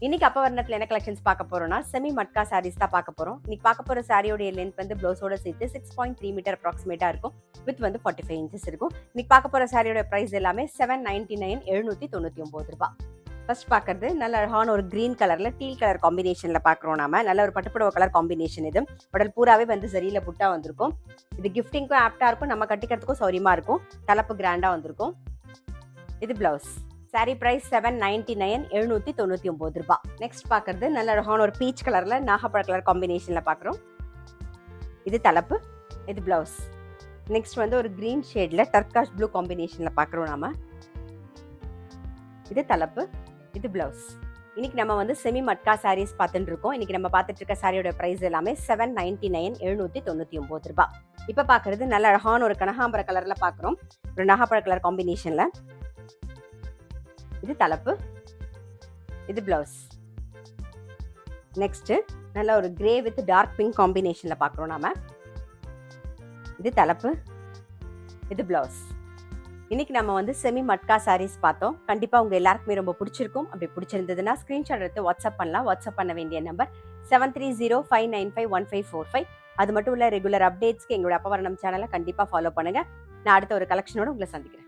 இன்னைக்கு அப்பவர்ணத்துல என்ன கலெக்ஷன்ஸ் பார்க்க போறோம்னா செமி மட்கா சாரீஸ் தான் பார்க்க போறோம். இன்னைக்கு பார்க்க போற சாரியோட லென்த் வந்து ப்ளவுஸோட சேர்த்து 6.3 மீட்டர் அப்ராக்சிமேட்டா இருக்கும். வித் வந்து 45 இன்ச்சஸ் இருக்கும். இன்னைக்கு பார்க்க போற சாரியோட பிரைஸ் எல்லாமே 799 799 ரூபாய். ஃபர்ஸ்ட் பார்க்கறது நல்ல அழகான ஒரு கிரீன் கலர்ல டீல் கலர் காம்பினேஷன்ல பார்க்குறோம். நாம நல்ல ஒரு பட்டுப்புடவை கலர் காம்பினேஷன். இது உடல் பூராவே வந்து சரியில புட்டா வந்திருக்கும். இது கிஃப்டிங்க்கும் ஆப்டா இருக்கும், நம்ம கட்டிக்கிறதுக்கும் சௌரியமா இருக்கும். தலைப்பு கிராண்டா வந்திருக்கும். இது பிளவுஸ். சாரி பிரைஸ் 799 799 ரூபாய். நெக்ஸ்ட் பார்க்கறது நல்ல அழகான ஒரு பீச் கலர்ல நாகப்பழ கலர் காம்பினேஷன்ல பார்க்குறோம். இது தலைப்பு, இது பிளவுஸ். நெக்ஸ்ட் வந்து ஒரு கிரீன் ஷேட்ல டர்காஷ் ப்ளூ காம்பினேஷன்ல பார்க்குறோம் நாம. இது தலைப்பு, இது பிளவுஸ். இன்னைக்கு நம்ம வந்து செமி மட்கா சாரீஸ் பார்த்துட்டு இருக்கோம். இன்னைக்கு நம்ம பார்த்துட்டு இருக்க சாரியோட பிரைஸ் எல்லாமே 799 799 ரூபாய். இப்ப பார்க்கறது நல்ல அழகான ஒரு கனகாம்பர கலர்ல பார்க்குறோம். ஒரு நாகப்பழ கலர் காம்பினேஷன்ல. இது தலைப்பு, இது பிளவுஸ். நெக்ஸ்ட் நல்ல ஒரு கிரே வித் டார்க் பிங்க் காம்பினேஷன்ல பார்க்குறோம் நாம. இது தலைப்பு, இது பிளவுஸ். இன்னைக்கு நம்ம வந்து செமி மட்கா சாரீஸ் பார்த்தோம். கண்டிப்பா உங்க எல்லாருக்குமே ரொம்ப பிடிச்சிருக்கும். அப்படி பிடிச்சிருந்ததுன்னா ஸ்கிரீன்ஷாட் எடுத்து வாட்ஸ்அப் பண்ணலாம். வாட்ஸ்அப் பண்ண வேண்டிய நம்பர் 7305951545. அது மட்டும் இல்ல, ரெகுலர் அப்டேட்ஸ்க்கு எங்களோட அப்பவர்ணம் சேனலை கண்டிப்பா ஃபாலோ பண்ணுங்க. நான் அடுத்த ஒரு கலெக்ஷனோட உங்களை சந்திக்கிறேன்.